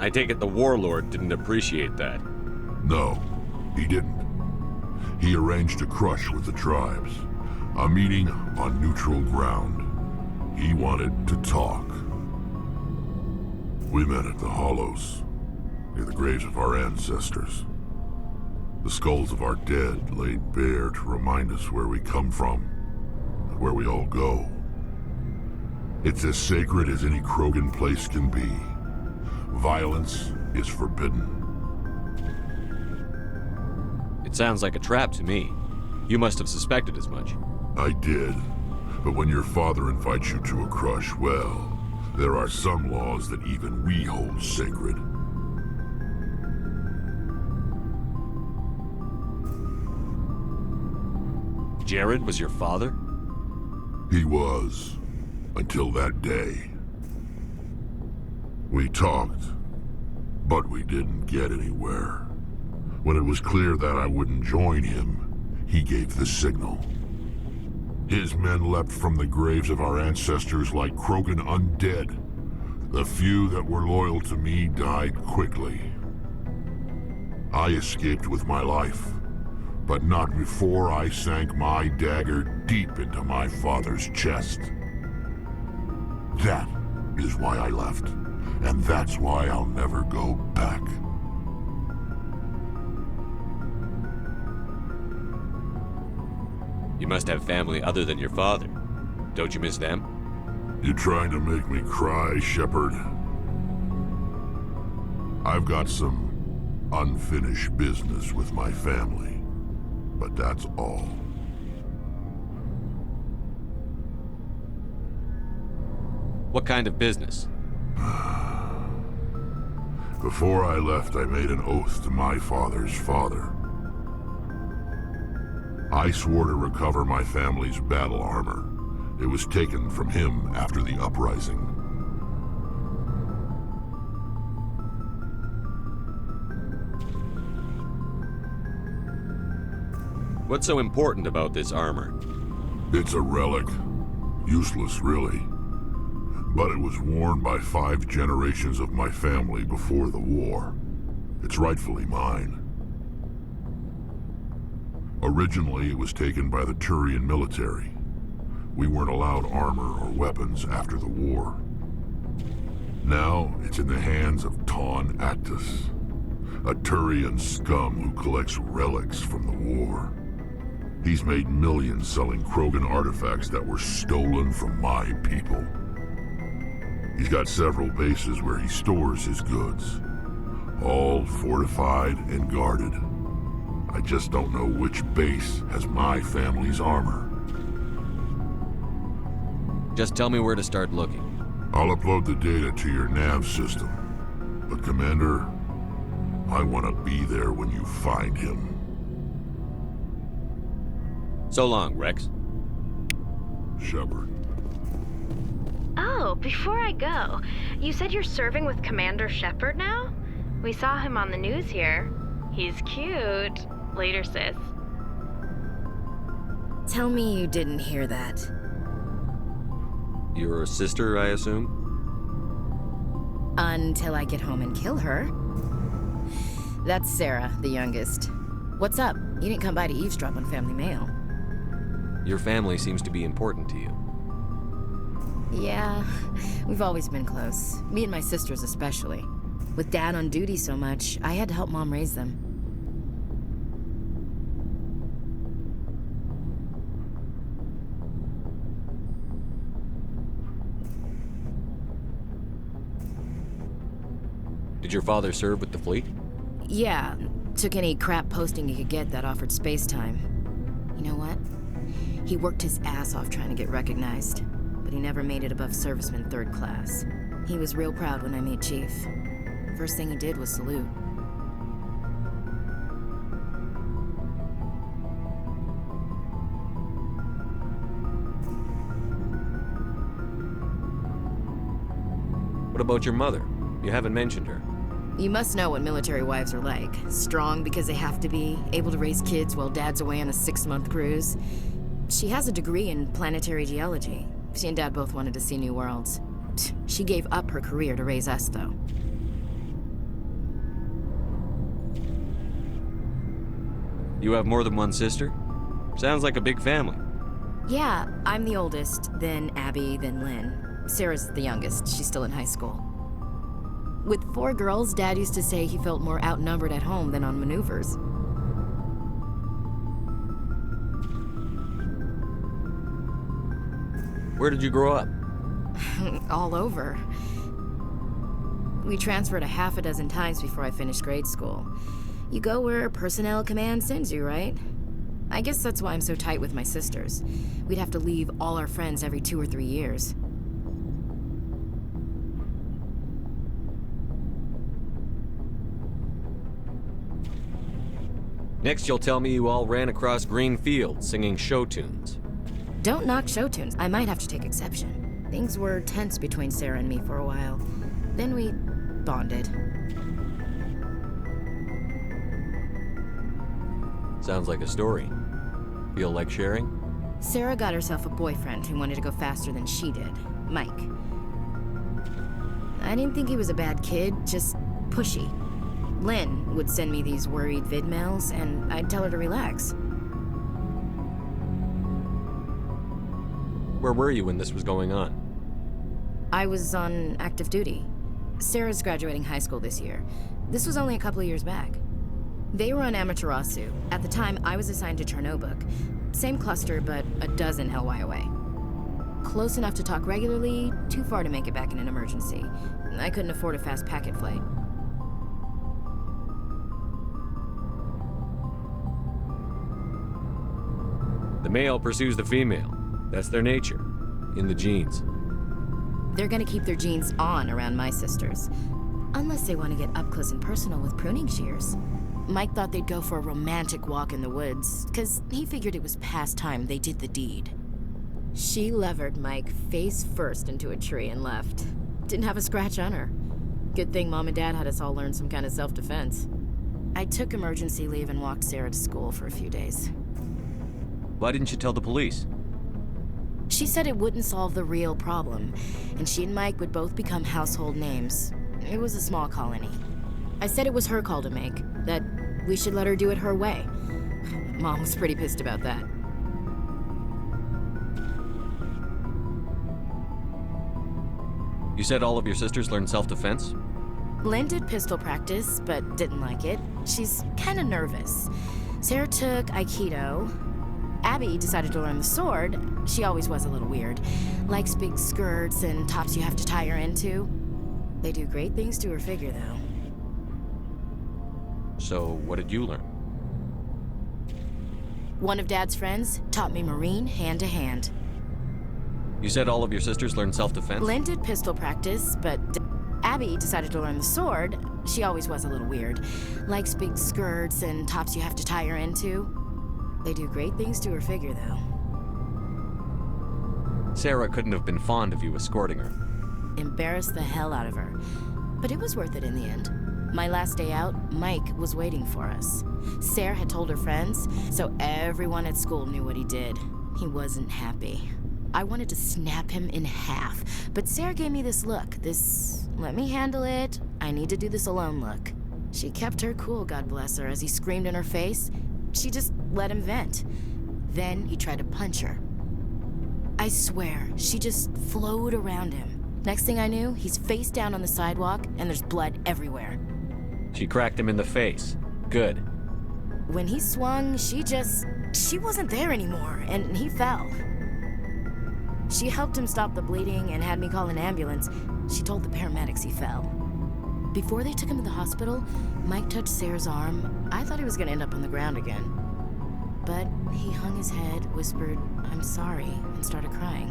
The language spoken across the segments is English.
I take it the Warlord didn't appreciate that. No, he didn't. He arranged a crush with the tribes. A meeting on neutral ground. He wanted to talk. We met at the Hollows, near the graves of our ancestors. The skulls of our dead laid bare to remind us where we come from, and where we all go. It's as sacred as any Krogan place can be. Violence is forbidden. It sounds like a trap to me. You must have suspected as much. I did. But when your father invites you to a crush, well, there are some laws that even we hold sacred. Jared was your father? He was. Until that day. We talked, but we didn't get anywhere. When it was clear that I wouldn't join him, he gave the signal. His men leapt from the graves of our ancestors like Krogan undead. The few that were loyal to me died quickly. I escaped with my life, but not before I sank my dagger deep into my father's chest. That is why I left, and that's why I'll never go back. You must have family other than your father. Don't you miss them? You trying to make me cry, Shepard? I've got some unfinished business with my family, but that's all. What kind of business? Before I left, I made an oath to my father's father. I swore to recover my family's battle armor. It was taken from him after the uprising. What's so important about this armor? It's a relic. Useless, really. But it was worn by 5 generations of my family before the war. It's rightfully mine. Originally, it was taken by the Turian military. We weren't allowed armor or weapons after the war. Now, it's in the hands of Ton Actus, a Turian scum who collects relics from the war. He's made millions selling Krogan artifacts that were stolen from my people. He's got several bases where he stores his goods, all fortified and guarded. I just don't know which base has my family's armor. Just tell me where to start looking. I'll upload the data to your nav system. But Commander, I want to be there when you find him. So long, Rex. Shepard. Oh, before I go, you said you're serving with Commander Shepard now? We saw him on the news here. He's cute. Later, sis. Tell me you didn't hear that. Your sister, I assume? Until I get home and kill her. That's Sarah, the youngest. What's up? You didn't come by to eavesdrop on Family Mail. Your family seems to be important to you. Yeah, we've always been close. Me and my sisters especially. With Dad on duty so much, I had to help Mom raise them. Did your father serve with the fleet? Yeah, took any crap posting he could get that offered space time. You know what? He worked his ass off trying to get recognized, but he never made it above serviceman 3rd class. He was real proud when I made Chief. First thing he did was salute. What about your mother? You haven't mentioned her. You must know what military wives are like. Strong because they have to be, able to raise kids while Dad's away on a 6-month cruise. She has a degree in planetary geology. She and Dad both wanted to see new worlds. She gave up her career to raise us, though. You have more than one sister? Sounds like a big family. Yeah, I'm the oldest, then Abby, then Lynn. Sarah's the youngest. She's still in high school. With 4 girls, Dad used to say he felt more outnumbered at home than on maneuvers. Where did you grow up? All over. We transferred a half a dozen times before I finished grade school. You go where personnel command sends you, right? I guess that's why I'm so tight with my sisters. We'd have to leave all our friends every 2 or 3 years. Next, you'll tell me you all ran across green fields singing show tunes. Don't knock show tunes. I might have to take exception. Things were tense between Sarah and me for a while. Then we bonded. Sounds like a story. Feel like sharing? Sarah got herself a boyfriend who wanted to go faster than she did, Mike. I didn't think he was a bad kid, just pushy. Lynn would send me these worried vidmails, and I'd tell her to relax. Where were you when this was going on? I was on active duty. Sarah's graduating high school this year. This was only a couple of years back. They were on Amaterasu. At the time, I was assigned to Chernobog. Same cluster, but a dozen LY away. Close enough to talk regularly, too far to make it back in an emergency. I couldn't afford a fast packet flight. The male pursues the female. That's their nature. In the genes. They're gonna keep their genes on around my sisters. Unless they want to get up close and personal with pruning shears. Mike thought they'd go for a romantic walk in the woods, because he figured it was past time they did the deed. She levered Mike face first into a tree and left. Didn't have a scratch on her. Good thing Mom and Dad had us all learn some kind of self-defense. I took emergency leave and walked Sarah to school for a few days. Why didn't you tell the police? She said it wouldn't solve the real problem, and she and Mike would both become household names. It was a small colony. I said it was her call to make, that we should let her do it her way. Mom was pretty pissed about that. You said all of your sisters learned self-defense? Lynn did pistol practice, but didn't like it. She's kind of nervous. Sarah took Aikido. Abby decided to learn the sword. She always was a little weird. Likes big skirts and tops you have to tie her into. They do great things to her figure, though. So, what did you learn? One of Dad's friends taught me Marine hand-to-hand. You said all of your sisters learned self-defense? Lynn did pistol practice, but Abby decided to learn the sword. She always was a little weird. Likes big skirts and tops you have to tie her into. They do great things to her figure, though. Sarah couldn't have been fond of you escorting her. Embarrassed the hell out of her. But it was worth it in the end. My last day out, Mike was waiting for us. Sarah had told her friends, so everyone at school knew what he did. He wasn't happy. I wanted to snap him in half, but Sarah gave me this look, this let me handle it, I need to do this alone look. She kept her cool, God bless her, as he screamed in her face. She just let him vent. Then he tried to punch her. I swear, she just flowed around him. Next thing I knew, he's face down on the sidewalk, and there's blood everywhere. She cracked him in the face. Good. When he swung, she wasn't there anymore, and he fell. She helped him stop the bleeding and had me call an ambulance. She told the paramedics he fell. Before they took him to the hospital, Mike touched Sarah's arm. I thought he was gonna end up on the ground again. But he hung his head, whispered, "I'm sorry," and started crying.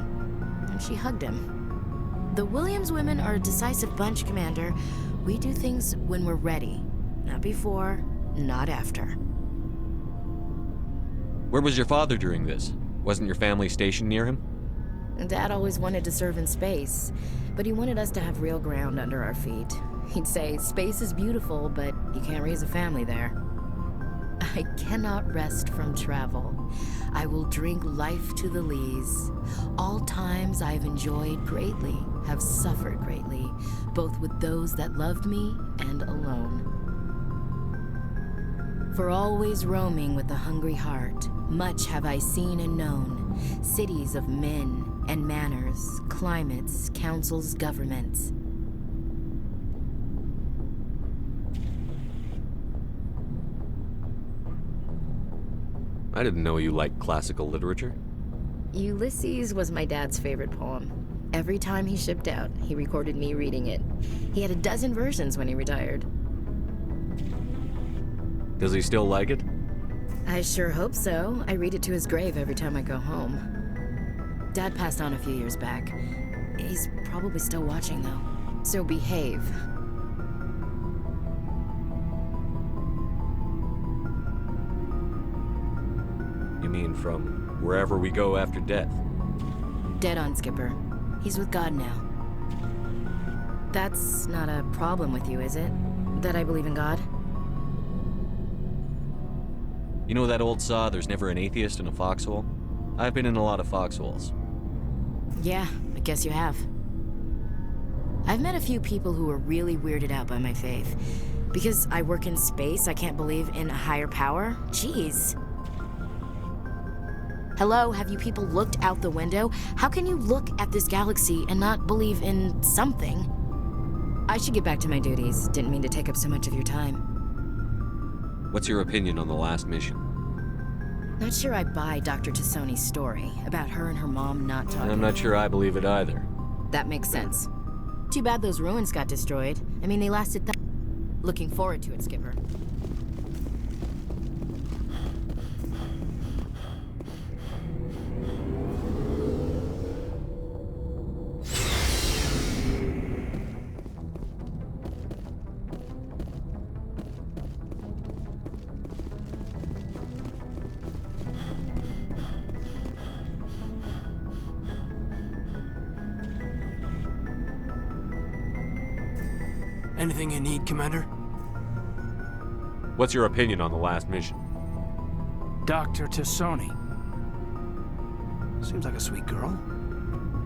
And she hugged him. The Williams women are a decisive bunch, Commander. We do things when we're ready. Not before, not after. Where was your father during this? Wasn't your family stationed near him? Dad always wanted to serve in space, but he wanted us to have real ground under our feet. He'd say, space is beautiful, but you can't raise a family there. I cannot rest from travel. I will drink life to the lees. All times I've enjoyed greatly, have suffered greatly, both with those that loved me and alone. For always roaming with a hungry heart, much have I seen and known, cities of men and manners, climates, councils, governments. I didn't know you liked classical literature. Ulysses was my dad's favorite poem. Every time he shipped out, he recorded me reading it. He had a dozen versions when he retired. Does he still like it? I sure hope so. I read it to his grave every time I go home. Dad passed on a few years back. He's probably still watching, though. So behave. You mean from wherever we go after death? Dead on, Skipper. He's with God now. That's not a problem with you, is it? That I believe in God? You know that old saw, there's never an atheist in a foxhole? I've been in a lot of foxholes. Yeah, I guess you have. I've met a few people who were really weirded out by my faith. Because I work in space, I can't believe in a higher power? Jeez. Hello, have you people looked out the window? How can you look at this galaxy and not believe in something? I should get back to my duties. Didn't mean to take up so much of your time. What's your opinion on the last mission? Not sure I buy Dr. Tassoni's story about her and her mom not talking. I'm not sure I believe it either. That makes sense. Too bad those ruins got destroyed. I mean, they lasted Looking forward to it, Skipper. Anything you need, Commander? What's your opinion on the last mission? Dr. Tassoni. Seems like a sweet girl.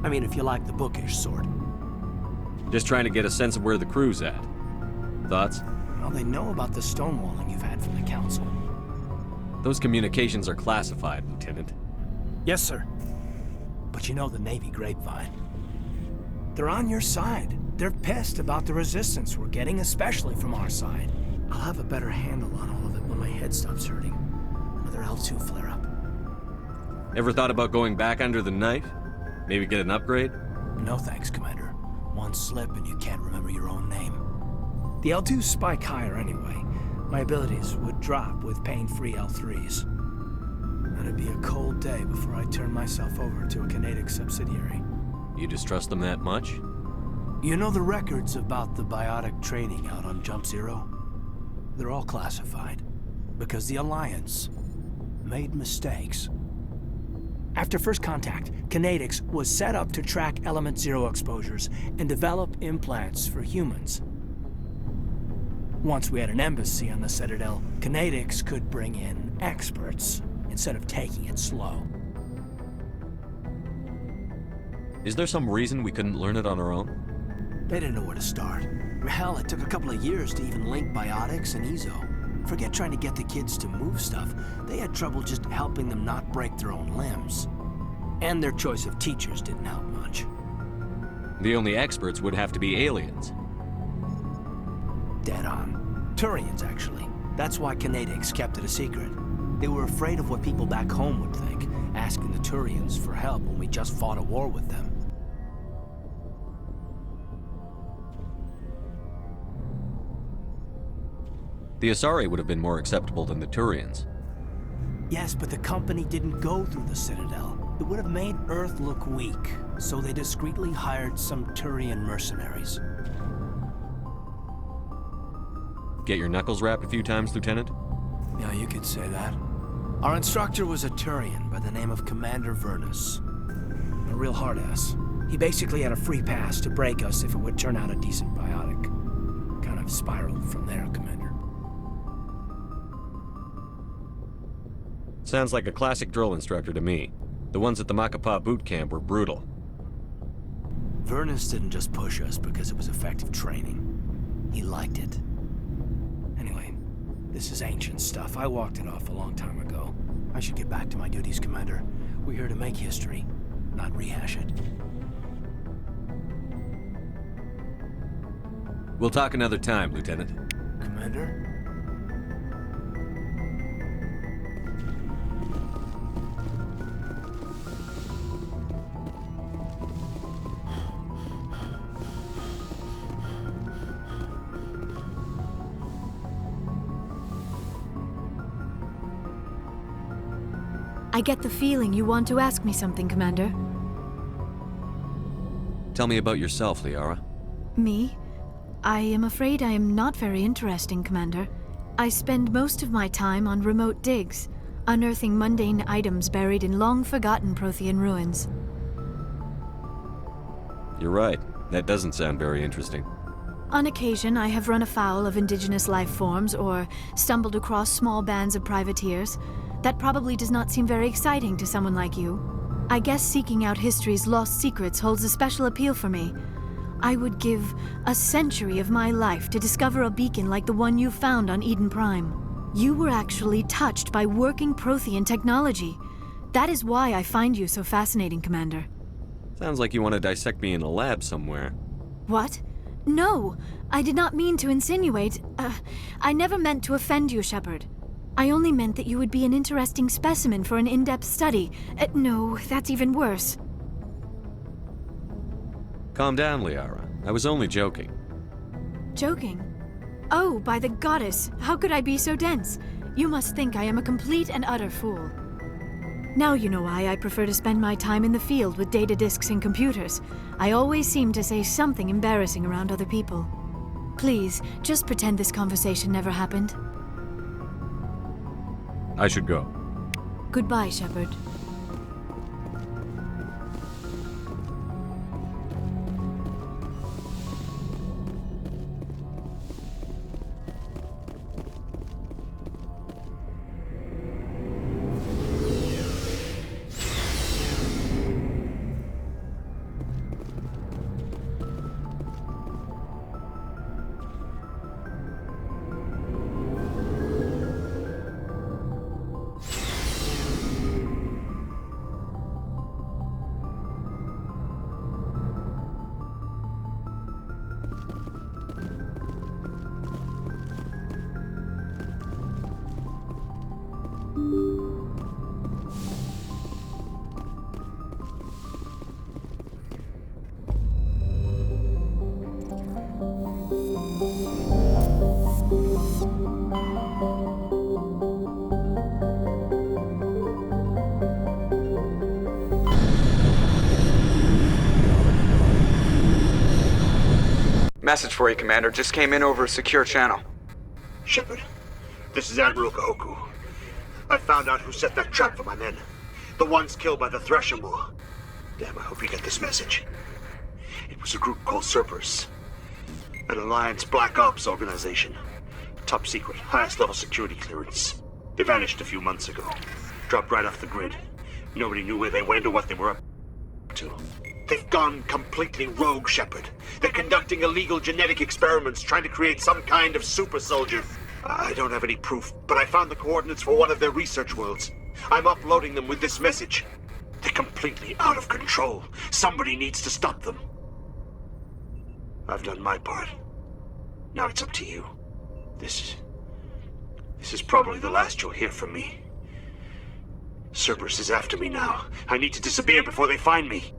I mean, if you like the bookish sort. Just trying to get a sense of where the crew's at. Thoughts? Well, they know about the stonewalling you've had from the Council. Those communications are classified, Lieutenant. Yes, sir. But you know the Navy grapevine. They're on your side. They're pissed about the resistance we're getting, especially from our side. I'll have a better handle on all of it when my head stops hurting. Another L2 flare-up. Ever thought about going back under the knife? Maybe get an upgrade? No thanks, Commander. One slip and you can't remember your own name. The L2s spike higher anyway. My abilities would drop with pain-free L3s. It'd be a cold day before I turn myself over to a Canadic subsidiary. You distrust them that much? You know the records about the biotic trading out on Jump Zero? They're all classified, because the Alliance made mistakes. After first contact, Canadix was set up to track Element Zero exposures and develop implants for humans. Once we had an embassy on the Citadel, Canadix could bring in experts, instead of taking it slow. Is there some reason we couldn't learn it on our own? They didn't know where to start. Hell, it took a couple of years to even link biotics and EZO. Forget trying to get the kids to move stuff. They had trouble just helping them not break their own limbs. And their choice of teachers didn't help much. The only experts would have to be aliens. Dead on. Turians, actually. That's why Canadix kept it a secret. They were afraid of what people back home would think, asking the Turians for help when we just fought a war with them. The Asari would have been more acceptable than the Turians. Yes, but the company didn't go through the Citadel. It would have made Earth look weak, so they discreetly hired some Turian mercenaries. Get your knuckles rapped a few times, Lieutenant? Yeah, you could say that. Our instructor was a Turian by the name of Commander Vernus. A real hard-ass. He basically had a free pass to break us if it would turn out a decent biotic. Kind of spiraled from there, Commander. Sounds like a classic drill instructor to me. The ones at the Macapa boot camp were brutal. Vernus didn't just push us because it was effective training. He liked it. Anyway, This is ancient stuff. I walked it off a long time ago. I should get back to my duties, Commander. We're here to make history, not rehash it. We'll talk another time, Lieutenant. Commander? I get the feeling you want to ask me something, Commander. Tell me about yourself, Liara. Me? I am afraid I am not very interesting, Commander. I spend most of my time on remote digs, unearthing mundane items buried in long-forgotten Prothean ruins. You're right. That doesn't sound very interesting. On occasion, I have run afoul of indigenous life forms or stumbled across small bands of privateers. That probably does not seem very exciting to someone like you. I guess seeking out history's lost secrets holds a special appeal for me. I would give a century of my life to discover a beacon like the one you found on Eden Prime. You were actually touched by working Prothean technology. That is why I find you so fascinating, Commander. Sounds like you want to dissect me in a lab somewhere. What? No, I did not mean to insinuate. I never meant to offend you, Shepard. I only meant that you would be an interesting specimen for an in-depth study. No, that's even worse. Calm down, Liara. I was only joking. Joking? Oh, by the goddess, how could I be so dense? You must think I am a complete and utter fool. Now you know why I prefer to spend my time in the field with data disks and computers. I always seem to say something embarrassing around other people. Please, just pretend this conversation never happened. I should go. Goodbye, Shepard. Message for you, Commander. Just came in over a secure channel. Shepard, this is Admiral Kahoku. I found out who set that trap for my men. The ones killed by the Thresher Maw. Damn, I hope you get this message. It was a group called Cerberus. An Alliance Black Ops organization. Top secret, highest level security clearance. They vanished a few months ago. Dropped right off the grid. Nobody knew where they went or what they were up to. They've gone completely rogue, Shepard. They're conducting illegal genetic experiments, trying to create some kind of super soldier. I don't have any proof, but I found the coordinates for one of their research worlds. I'm uploading them with this message. They're completely out of control. Somebody needs to stop them. I've done my part. Now it's up to you. This is probably the last you'll hear from me. Cerberus is after me now. I need to disappear before they find me.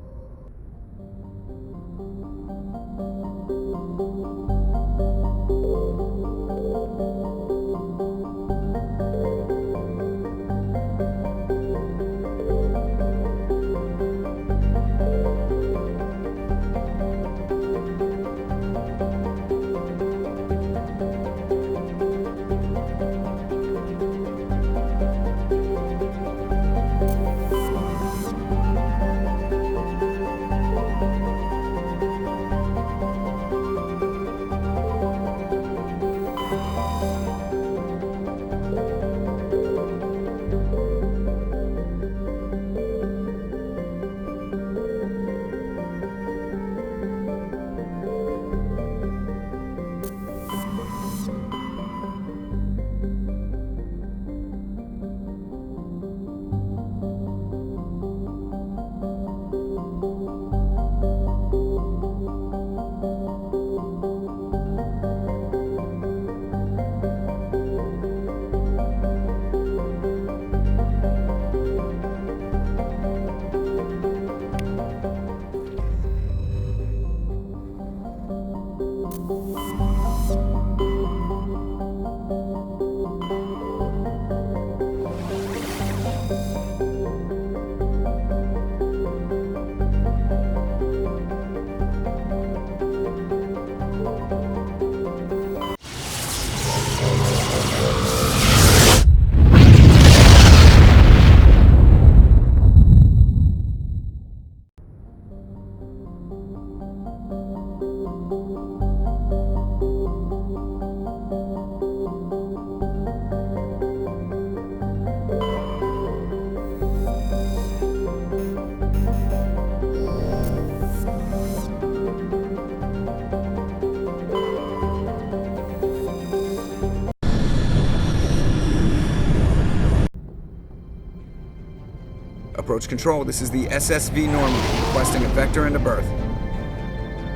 Approach control, this is the SSV Normandy, requesting a vector and a berth.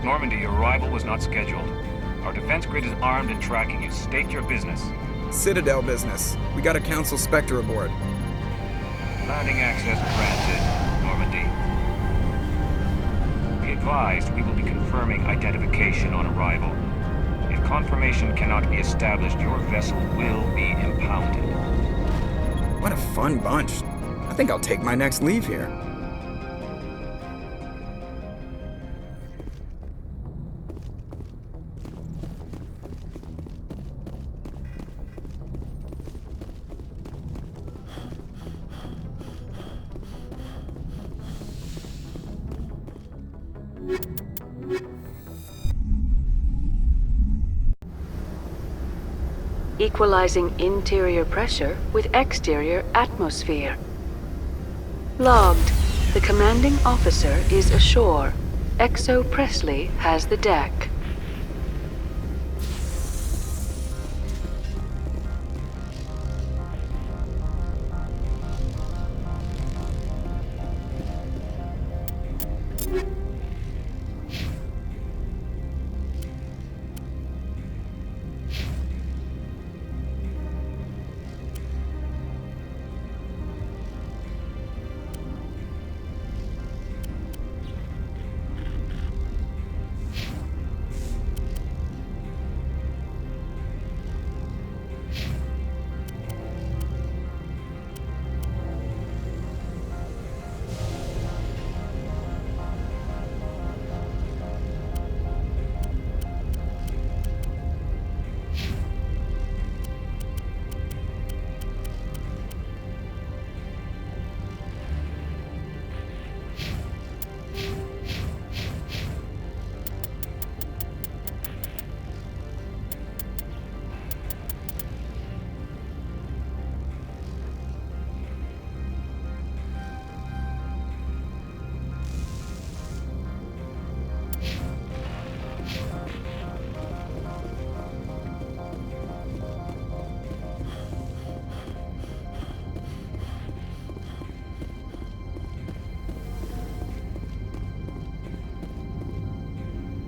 Normandy, your arrival was not scheduled. Our defense grid is armed and tracking you. State your business. Citadel business. We got a Council Spectre aboard. Landing access granted, Normandy. Be advised, we will be confirming identification on arrival. If confirmation cannot be established, your vessel will be impounded. What a fun bunch. I think I'll take my next leave here. Equalizing interior pressure with exterior atmosphere. Logged. The commanding officer is ashore. Exo Presley has the deck.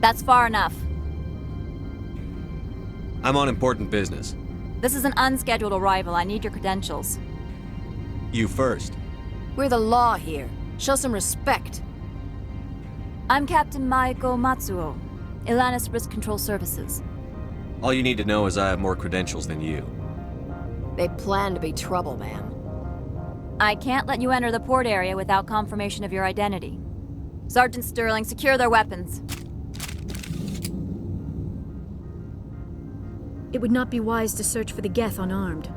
That's far enough. I'm on important business. This is an unscheduled arrival. I need your credentials. You first. We're the law here. Show some respect. I'm Captain Maiko Matsuo, Ilanis Risk Control Services. All you need to know is I have more credentials than you. They plan to be trouble, man. I can't let you enter the port area without confirmation of your identity. Sergeant Sterling, secure their weapons. It would not be wise to search for the Geth unarmed.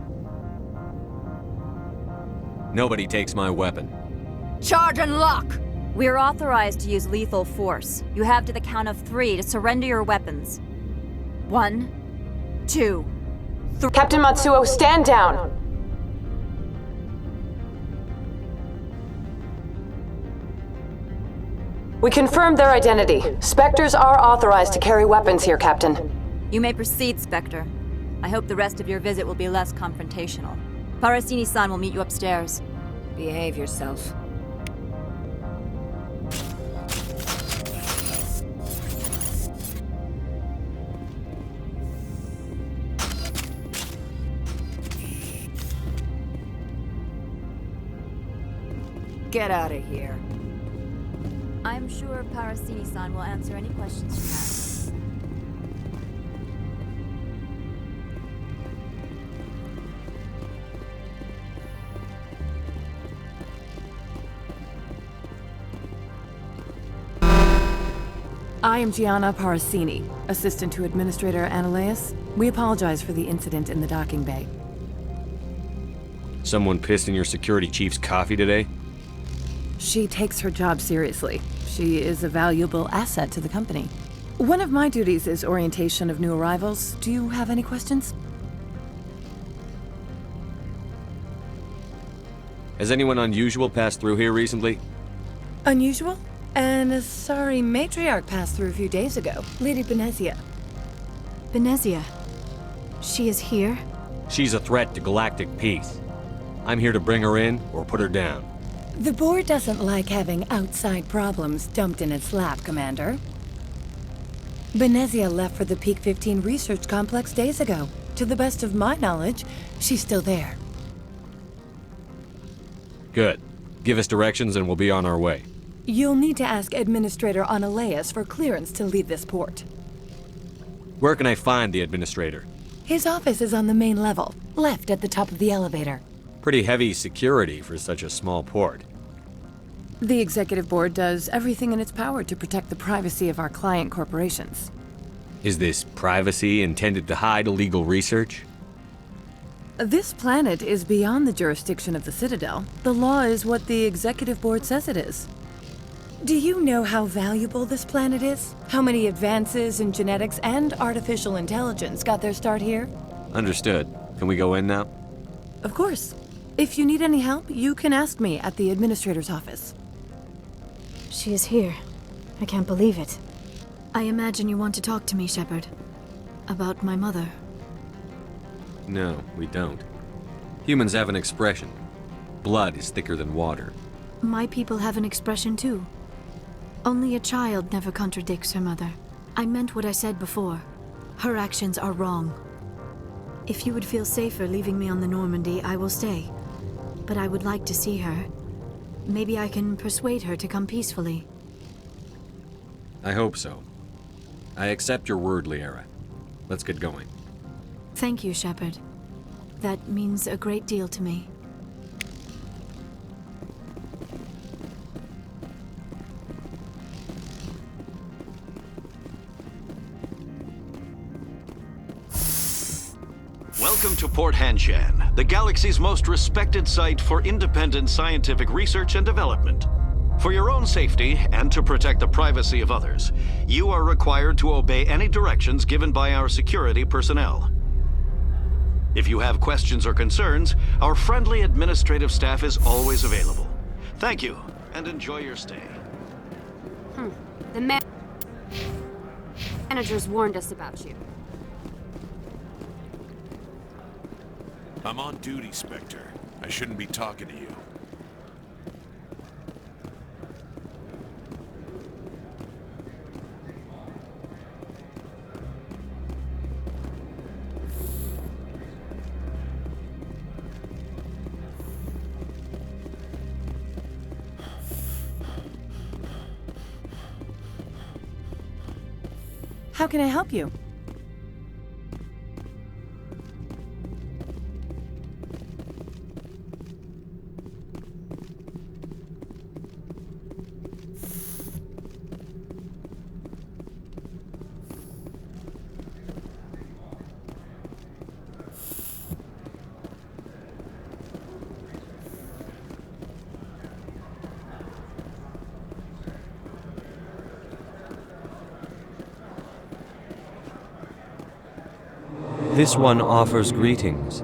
Nobody takes my weapon. Charge and lock! We're authorized to use lethal force. You have to the count of 3 to surrender your weapons. 1, 2, 3. Captain Matsuo, stand down! We confirmed their identity. Spectres are authorized to carry weapons here, Captain. You may proceed, Spectre. I hope the rest of your visit will be less confrontational. Parasini-san will meet you upstairs. Behave yourself. Get out of here. I'm sure Parasini-san will answer any questions you have. I am Gianna Parasini, assistant to Administrator Ananias. We apologize for the incident in the docking bay. Someone pissed in your security chief's coffee today? She takes her job seriously. She is a valuable asset to the company. One of my duties is orientation of new arrivals. Do you have any questions? Has anyone unusual passed through here recently? Unusual? And a sorry matriarch passed through a few days ago. Lady Benezia. Benezia? She is here? She's a threat to galactic peace. I'm here to bring her in or put her down. The board doesn't like having outside problems dumped in its lap, Commander. Benezia left for the Peak 15 research complex days ago. To the best of my knowledge, she's still there. Good. Give us directions and we'll be on our way. You'll need to ask Administrator Analeas for clearance to leave this port. Where can I find the administrator? His office is on the main level, left at the top of the elevator. Pretty heavy security for such a small port. The Executive Board does everything in its power to protect the privacy of our client corporations. Is this privacy intended to hide illegal research? This planet is beyond the jurisdiction of the Citadel. The law is what the Executive Board says it is. Do you know how valuable this planet is? How many advances in genetics and artificial intelligence got their start here? Understood. Can we go in now? Of course. If you need any help, you can ask me at the Administrator's office. She is here. I can't believe it. I imagine you want to talk to me, Shepard. About my mother. No, we don't. Humans have an expression. Blood is thicker than water. My people have an expression too. Only a child never contradicts her mother. I meant what I said before. Her actions are wrong. If you would feel safer leaving me on the Normandy, I will stay. But I would like to see her. Maybe I can persuade her to come peacefully. I hope so. I accept your word, Liara. Let's get going. Thank you, Shepard. That means a great deal to me. Welcome to Port Hanshan, the galaxy's most respected site for independent scientific research and development. For your own safety and to protect the privacy of others, you are required to obey any directions given by our security personnel. If you have questions or concerns, our friendly administrative staff is always available. Thank you, and enjoy your stay. The managers warned us about you. I'm on duty, Spectre. I shouldn't be talking to you. How can I help you? This one offers greetings.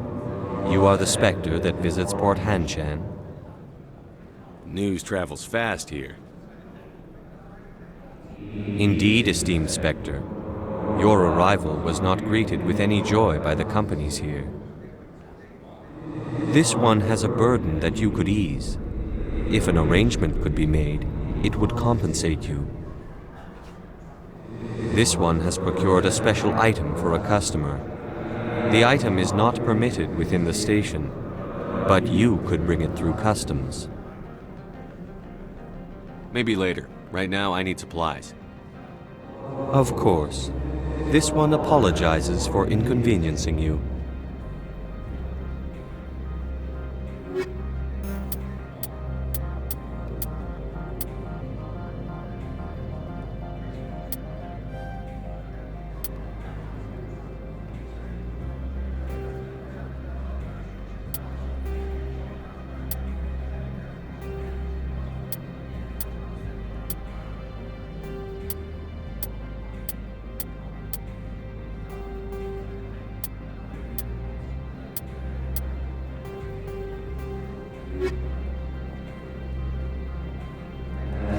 You are the Spectre that visits Port Hanshan. News travels fast here. Indeed, esteemed Spectre. Your arrival was not greeted with any joy by the companies here. This one has a burden that you could ease. If an arrangement could be made, it would compensate you. This one has procured a special item for a customer. The item is not permitted within the station, but you could bring it through customs. Maybe later. Right now, I need supplies. Of course. This one apologizes for inconveniencing you.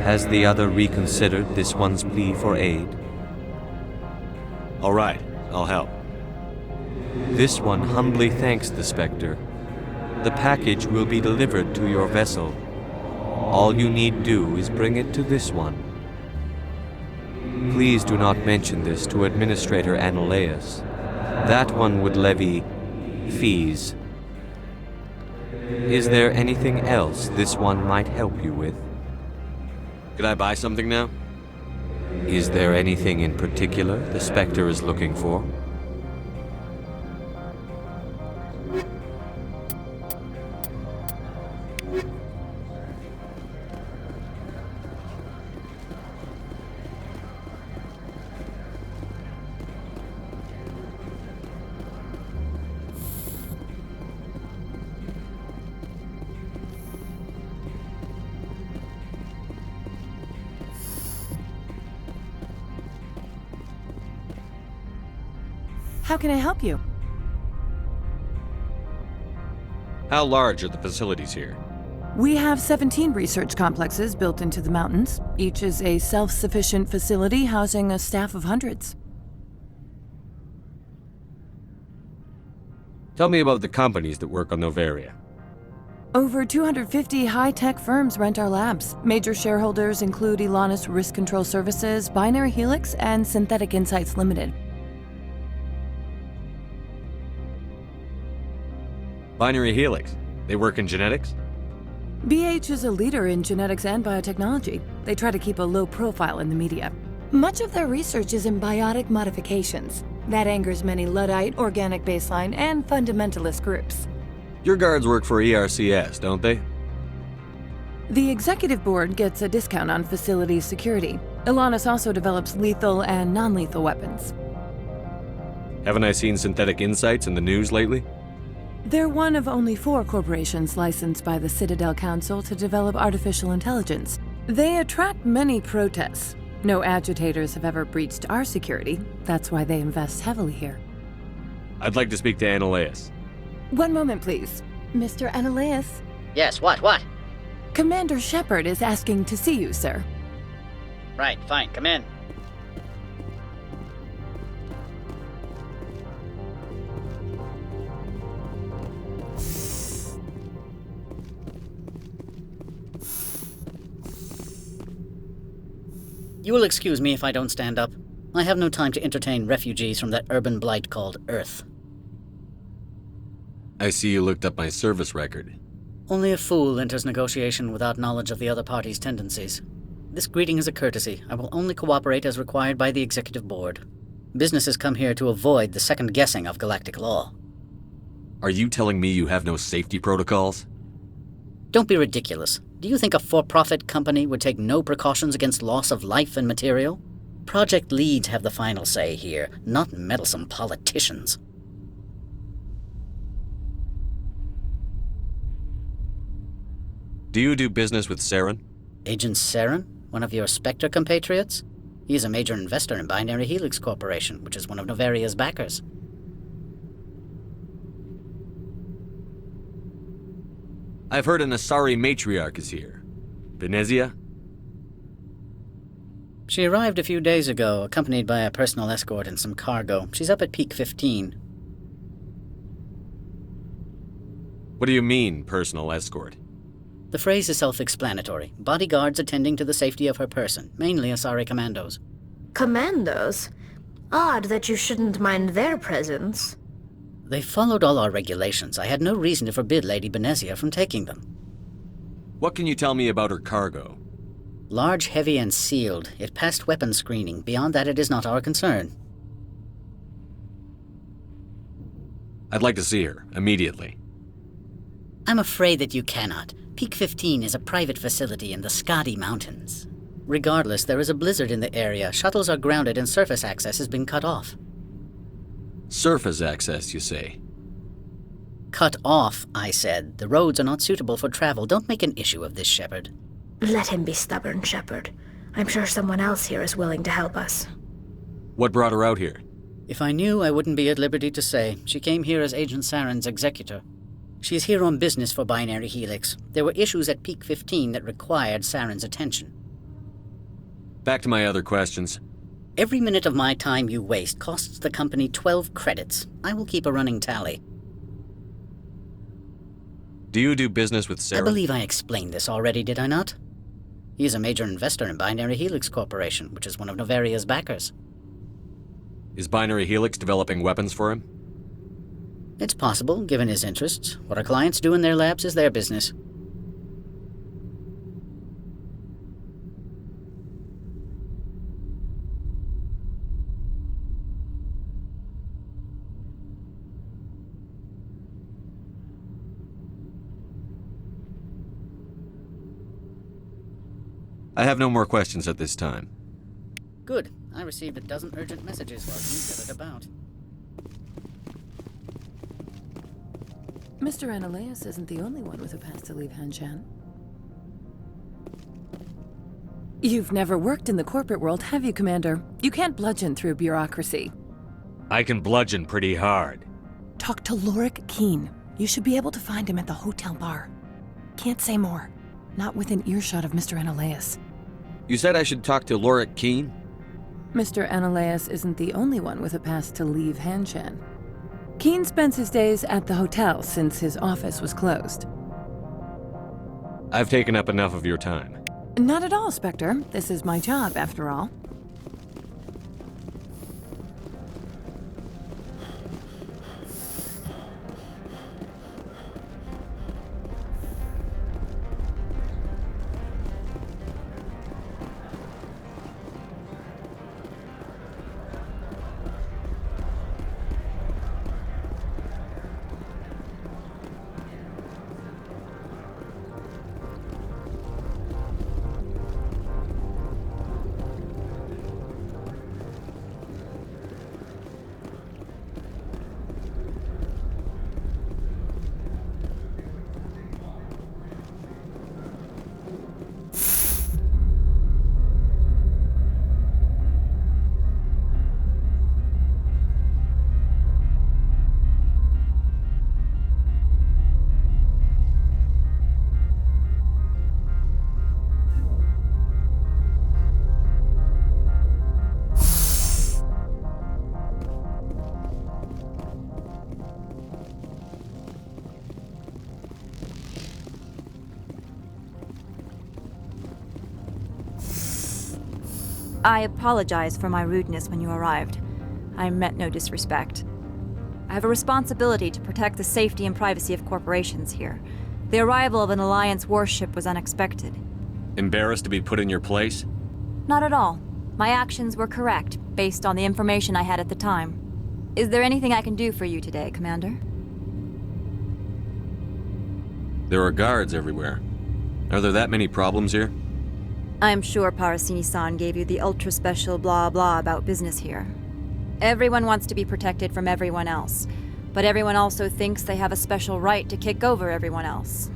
Has the other reconsidered this one's plea for aid? All right, I'll help. This one humbly thanks the Spectre. The package will be delivered to your vessel. All you need do is bring it to this one. Please do not mention this to Administrator Analaeus. That one would levy fees. Is there anything else this one might help you with? Could I buy something now? Is there anything in particular the Spectre is looking for? How can I help you? How large are the facilities here? We have 17 research complexes built into the mountains. Each is a self-sufficient facility housing a staff of hundreds. Tell me about the companies that work on Noveria. Over 250 high-tech firms rent our labs. Major shareholders include Elanus Risk Control Services, Binary Helix, and Synthetic Insights Limited. Binary Helix. They work in genetics? BH is a leader in genetics and biotechnology. They try to keep a low profile in the media. Much of their research is in biotic modifications. That angers many Luddite, organic baseline, and fundamentalist groups. Your guards work for ERCS, don't they? The executive board gets a discount on facility security. Elanus also develops lethal and non-lethal weapons. Haven't I seen Synthetic Insights in the news lately? They're one of only 4 corporations licensed by the Citadel Council to develop artificial intelligence. They attract many protests. No agitators have ever breached our security. That's why they invest heavily here. I'd like to speak to Analaeus. One moment, please. Mr. Analaeus? Yes, what? Commander Shepard is asking to see you, sir. Right, fine, come in. You will excuse me if I don't stand up. I have no time to entertain refugees from that urban blight called Earth. I see you looked up my service record. Only a fool enters negotiation without knowledge of the other party's tendencies. This greeting is a courtesy. I will only cooperate as required by the Executive Board. Businesses come here to avoid the second guessing of galactic law. Are you telling me you have no safety protocols? Don't be ridiculous. Do you think a for-profit company would take no precautions against loss of life and material? Project leads have the final say here, not meddlesome politicians. Do you do business with Saren? Agent Saren? One of your Spectre compatriots? He is a major investor in Binary Helix Corporation, which is one of Noveria's backers. I've heard an Asari matriarch is here. Benezia? She arrived a few days ago, accompanied by a personal escort and some cargo. She's up at Peak 15. What do you mean, personal escort? The phrase is self-explanatory. Bodyguards attending to the safety of her person, mainly Asari commandos. Commandos? Odd that you shouldn't mind their presence. They followed all our regulations. I had no reason to forbid Lady Benezia from taking them. What can you tell me about her cargo? Large, heavy, and sealed. It passed weapons screening. Beyond that, it is not our concern. I'd like to see her, immediately. I'm afraid that you cannot. Peak 15 is a private facility in the Skadi Mountains. Regardless, there is a blizzard in the area. Shuttles are grounded and surface access has been cut off. Surface access, you say? Cut off, I said. The roads are not suitable for travel. Don't make an issue of this, Shepard. Let him be stubborn, Shepard. I'm sure someone else here is willing to help us. What brought her out here? If I knew, I wouldn't be at liberty to say. She came here as Agent Saren's executor. She's here on business for Binary Helix. There were issues at Peak 15 that required Saren's attention. Back to my other questions. Every minute of my time you waste costs the company 12 credits. I will keep a running tally. Do Do you do business with I Sarah? believe I explained this already, did I not? He is a major investor in Binary Helix Corporation, which is one of Novaria's backers. Is Binary Helix developing weapons for him? It's possible, given his interests. What our clients do in their labs is their business. I have no more questions at this time. Good. I received a dozen urgent messages while you gathered about. Mr. Ananias isn't the only one with a pass to leave Hanshan. You've never worked in the corporate world, have you, Commander? You can't bludgeon through bureaucracy. I can bludgeon pretty hard. Talk to Lorik Keen. You should be able to find him at the hotel bar. Can't say more. Not within earshot of Mr. Ananias. You said I should talk to Lorik Keen? Mr. Ananias isn't the only one with a pass to leave Hanshan. Keen spends his days at the hotel since his office was closed. I've taken up enough of your time. Not at all, Spectre. This is my job, after all. I apologize for my rudeness when you arrived. I meant no disrespect. I have a responsibility to protect the safety and privacy of corporations here. The arrival of an Alliance warship was unexpected. Embarrassed to be put in your place? Not at all. My actions were correct, based on the information I had at the time. Is there anything I can do for you today, Commander? There are guards everywhere. Are there that many problems here? I'm sure Parasini-san gave you the ultra-special blah-blah about business here. Everyone wants to be protected from everyone else, but everyone also thinks they have a special right to kick over everyone else.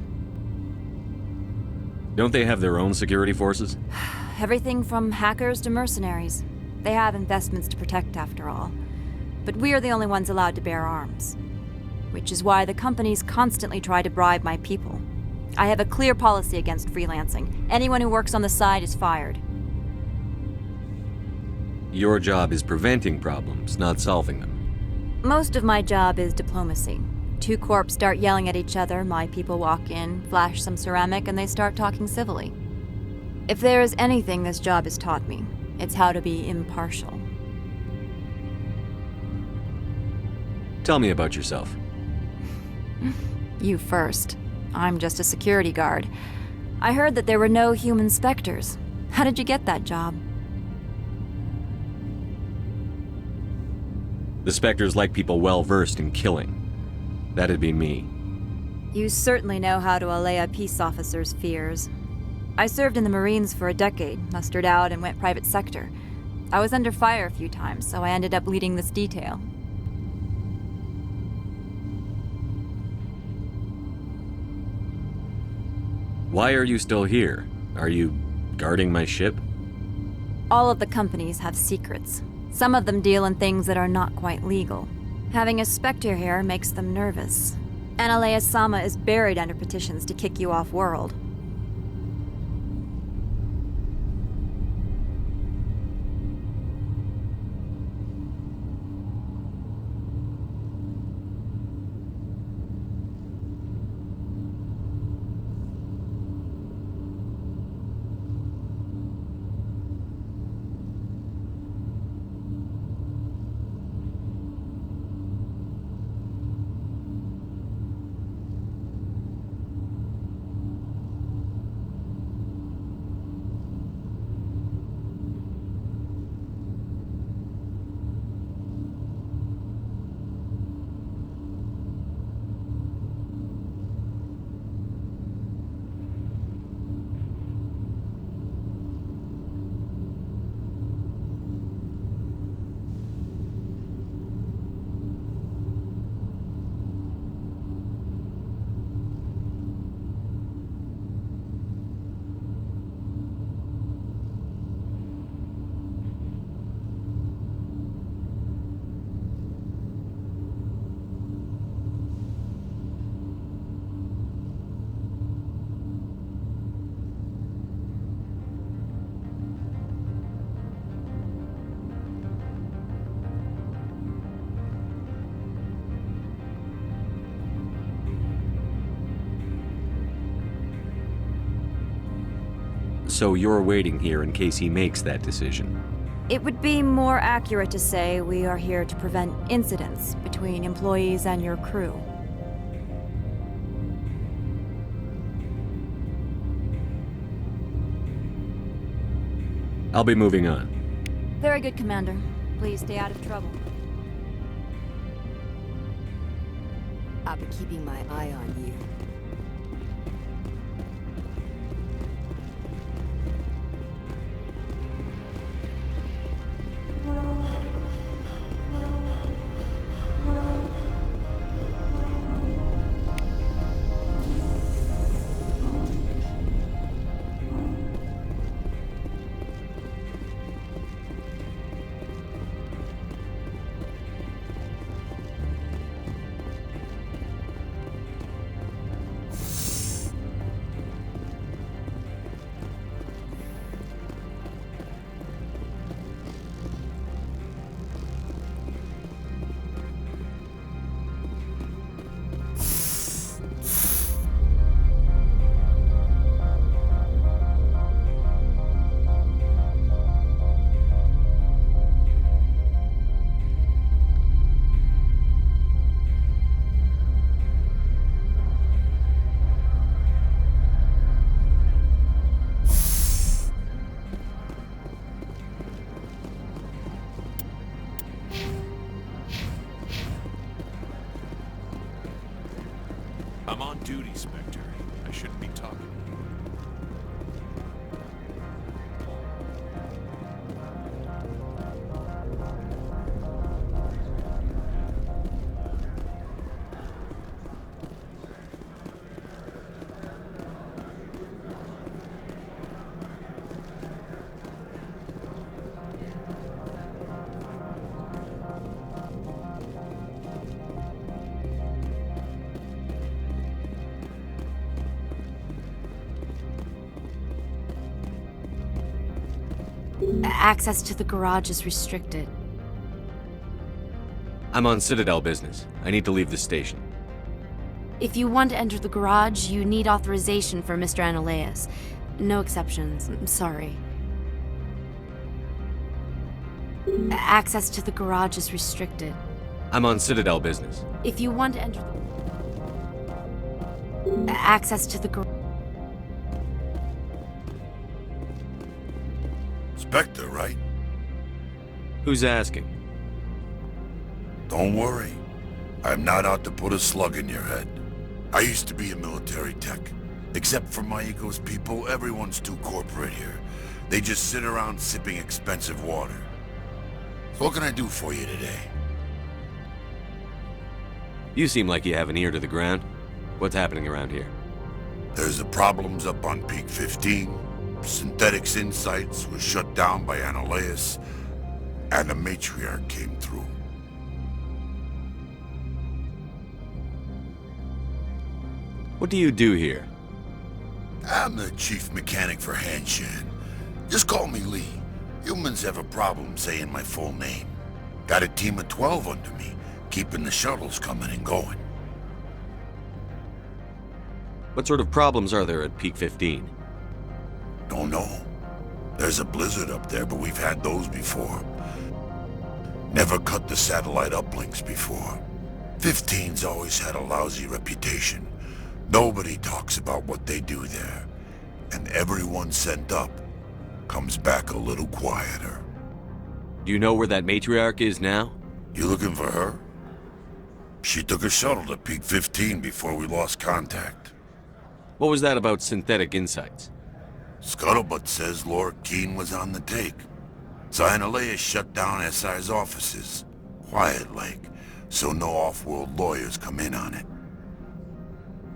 Don't they have their own security forces? Everything from hackers to mercenaries. They have investments to protect, after all. But we are the only ones allowed to bear arms. Which is why the companies constantly try to bribe my people. I have a clear policy against freelancing. Anyone who works on the side is fired. Your job is preventing problems, not solving them. Most of my job is diplomacy. Two corps start yelling at each other, my people walk in, flash some ceramic, and they start talking civilly. If there is anything this job has taught me, it's how to be impartial. Tell me about yourself. You first. I'm just a security guard. I heard that there were no human specters. How did you get that job? The Spectres like people well-versed in killing. That'd be me. You certainly know how to allay a peace officer's fears. I served in the Marines for a decade, mustered out and went private sector. I was under fire a few times, so I ended up leading this detail. Why are you still here? Are you guarding my ship? All of the companies have secrets. Some of them deal in things that are not quite legal. Having a Spectre here makes them nervous. Analea-sama is buried under petitions to kick you off-world. So you're waiting here in case he makes that decision. It would be more accurate to say we are here to prevent incidents between employees and your crew. I'll be moving on. Very good, Commander. Please stay out of trouble. I'll be keeping my eye on you. I'm on duty, Spectre. I shouldn't be talking. Access to the garage is restricted. I'm on Citadel business. I need to leave the station. If you want to enter the garage, you need authorization for Mr. Analeas. No exceptions, I'm sorry. Access to the garage is restricted. I'm on Citadel business. If you want to enter the... Access to the garage... Spectre, right? Who's asking? Don't worry. I'm not out to put a slug in your head. I used to be a military tech. Except for Maiko's people, everyone's too corporate here. They just sit around sipping expensive water. So what can I do for you today? You seem like you have an ear to the ground. What's happening around here? There's the problems up on Peak 15. Synthetics Insights was shut down by Analeas, and the Matriarch came through. What do you do here? I'm the chief mechanic for Hanshan. Just call me Lee. Humans have a problem saying my full name. Got a team of 12 under me, keeping the shuttles coming and going. What sort of problems are there at Peak 15? Don't know. There's a blizzard up there, but we've had those before. Never cut the satellite uplinks before. 15's always had a lousy reputation. Nobody talks about what they do there. And everyone sent up comes back a little quieter. Do you know where that Matriarch is now? You looking for her? She took a shuttle to Peak 15 before we lost contact. What was that about Synthetic Insights? Scuttlebutt says Laura Keene was on the take. So Analeas shut down SI's offices. Quiet-like, so no off-world lawyers come in on it.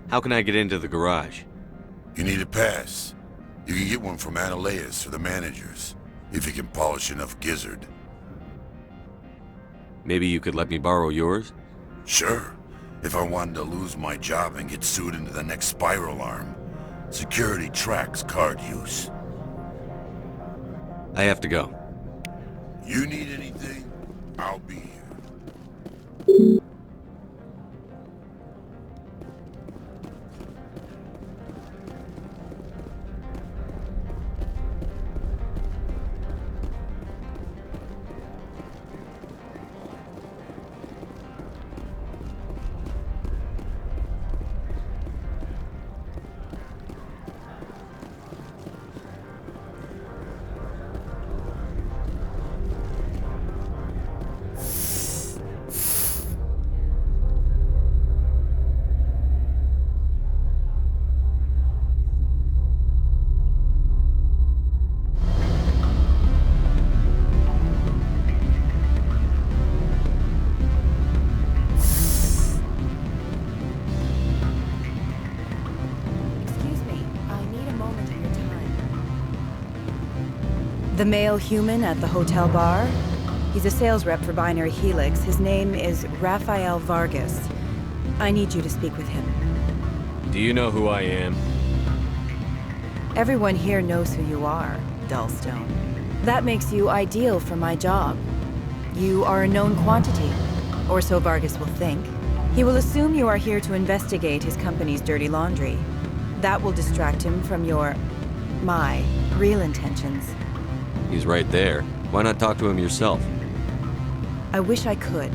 How can I get into the garage? You need a pass. You can get one from Analeas or the managers, if you can polish enough gizzard. Maybe you could let me borrow yours? Sure. If I wanted to lose my job and get sued into the next spiral arm. Security tracks card use. I have to go. You need anything, I'll be here. The male human at the hotel bar? He's a sales rep for Binary Helix. His name is Rafael Vargas. I need you to speak with him. Do you know who I am? Everyone here knows who you are, Dullstone. That makes you ideal for my job. You are a known quantity, or so Vargas will think. He will assume you are here to investigate his company's dirty laundry. That will distract him from my real intentions. He's right there. Why not talk to him yourself? I wish I could.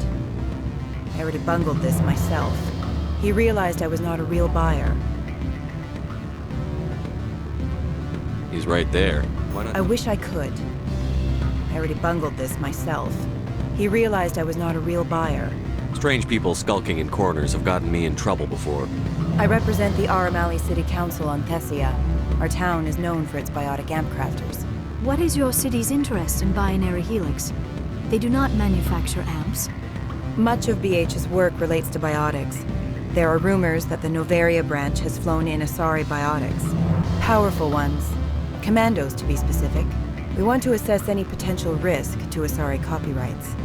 I already bungled this myself. He realized I was not a real buyer. He's right there. Why not? I wish I could. I already bungled this myself. He realized I was not a real buyer. Strange people skulking in corners have gotten me in trouble before. I represent the Aramali City Council on Thessia. Our town is known for its biotic amp crafters. What is your city's interest in Binary Helix? They do not manufacture amps. Much of BH's work relates to biotics. There are rumors that the Novaria branch has flown in Asari biotics. Powerful ones. Commandos, to be specific. We want to assess any potential risk to Asari copyrights.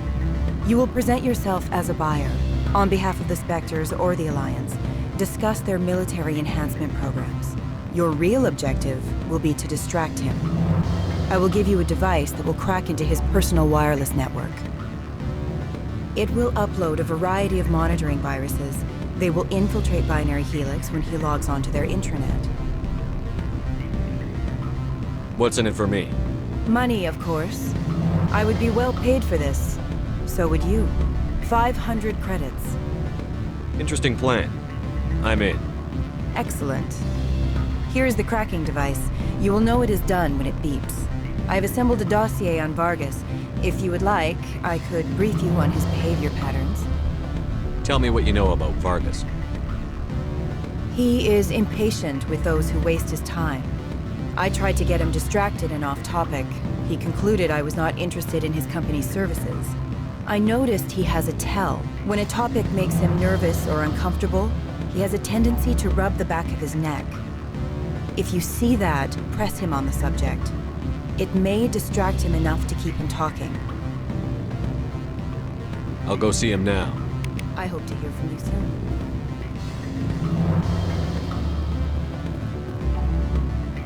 You will present yourself as a buyer, on behalf of the Spectres or the Alliance. Discuss their military enhancement programs. Your real objective will be to distract him. I will give you a device that will crack into his personal wireless network. It will upload a variety of monitoring viruses. They will infiltrate Binary Helix when he logs onto their intranet. What's in it for me? Money, of course. I would be well paid for this. So would you. 500 credits. Interesting plan. I'm in. Excellent. Here is the cracking device. You will know it is done when it beeps. I have assembled a dossier on Vargas. If you would like, I could brief you on his behavior patterns. Tell me what you know about Vargas. He is impatient with those who waste his time. I tried to get him distracted and off topic. He concluded I was not interested in his company's services. I noticed he has a tell. When a topic makes him nervous or uncomfortable, he has a tendency to rub the back of his neck. If you see that, press him on the subject. It may distract him enough to keep him talking. I'll go see him now. I hope to hear from you soon.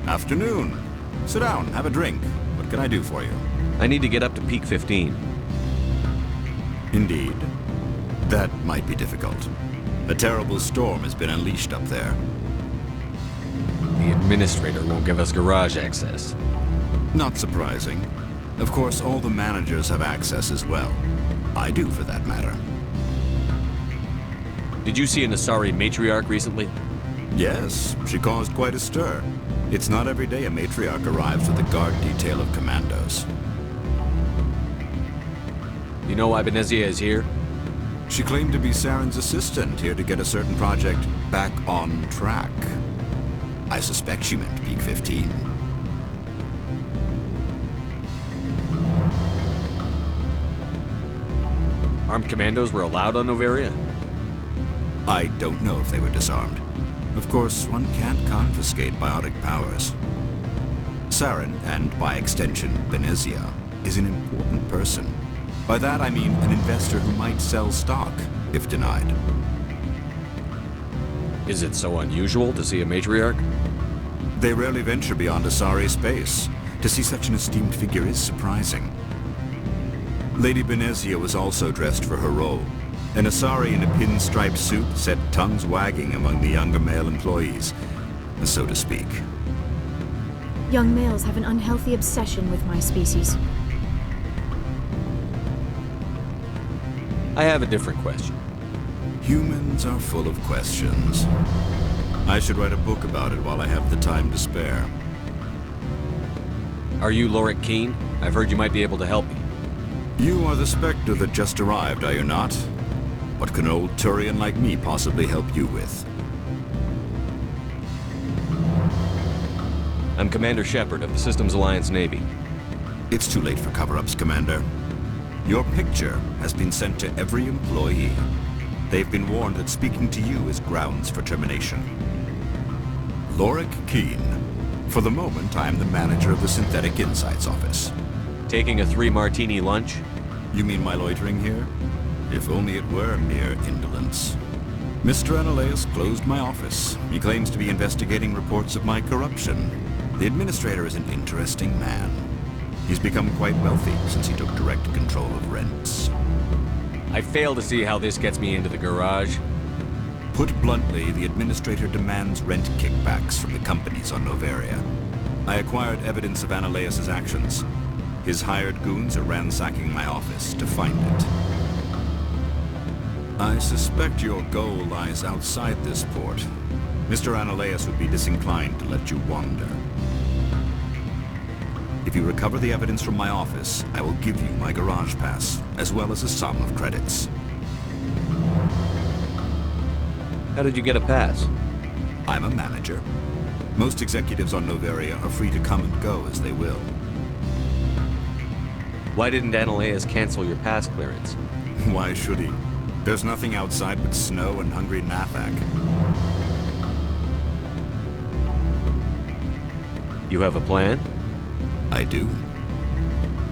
Afternoon. Sit down, have a drink. What can I do for you? I need to get up to Peak 15. Indeed. That might be difficult. A terrible storm has been unleashed up there. The administrator won't give us garage access. Not surprising. Of course, all the managers have access as well. I do, for that matter. Did you see an Asari matriarch recently? Yes, she caused quite a stir. It's not every day a matriarch arrives with a guard detail of commandos. You know why Benezia is here? She claimed to be Saren's assistant, here to get a certain project back on track. I suspect she meant Peak 15. Armed commandos were allowed on Novaria? I don't know if they were disarmed. Of course, one can't confiscate biotic powers. Saren, and by extension, Benezia, is an important person. By that I mean an investor who might sell stock, if denied. Is it so unusual to see a matriarch? They rarely venture beyond Asari space. To see such an esteemed figure is surprising. Lady Benezia was also dressed for her role. An Asari in a pinstriped suit set tongues wagging among the younger male employees, so to speak. Young males have an unhealthy obsession with my species. I have a different question. Humans are full of questions. I should write a book about it while I have the time to spare. Are you Lorik Keen? I've heard you might be able to help me. You are the Spectre that just arrived, are you not? What can an old Turian like me possibly help you with? I'm Commander Shepard of the Systems Alliance Navy. It's too late for cover-ups, Commander. Your picture has been sent to every employee. They've been warned that speaking to you is grounds for termination. Lorik Keen, For the moment, I am the manager of the Synthetic Insights Office. Taking a 3-martini lunch? You mean my loitering here? If only it were mere indolence. Mr. Analaeus closed my office. He claims to be investigating reports of my corruption. The administrator is an interesting man. He's become quite wealthy since he took direct control of rents. I fail to see how this gets me into the garage. Put bluntly, the administrator demands rent kickbacks from the companies on Noveria. I acquired evidence of Analaeus' actions. His hired goons are ransacking my office to find it. I suspect your goal lies outside this port. Mr. Analaeus would be disinclined to let you wander. If you recover the evidence from my office, I will give you my garage pass, as well as a sum of credits. How did you get a pass? I'm a manager. Most executives on Noveria are free to come and go as they will. Why didn't Analaeus cancel your pass clearance? Why should he? There's nothing outside but snow and hungry Nathak. You have a plan? I do.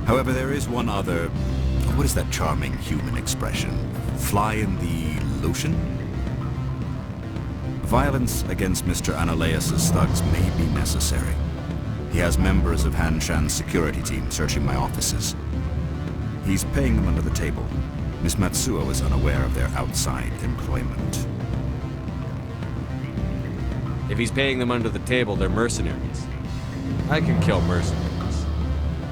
However, there is one other... What is that charming human expression? Fly in the lotion? Violence against Mr. Analaeus' thugs may be necessary. He has members of Han Shan's security team searching my offices. He's paying them under the table. Miss Matsuo is unaware of their outside employment. If he's paying them under the table, they're mercenaries. I can kill mercenaries.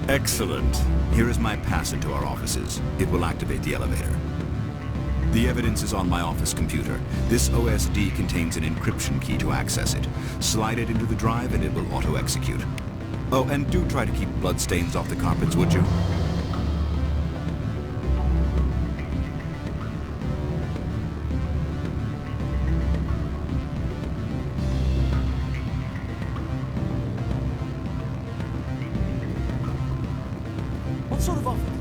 Excellent. Here is my pass into our offices. It will activate the elevator. The evidence is on my office computer. This OSD contains an encryption key to access it. Slide it into the drive and it will auto-execute. Oh, and do try to keep bloodstains off the carpets, would you? What sort of offer?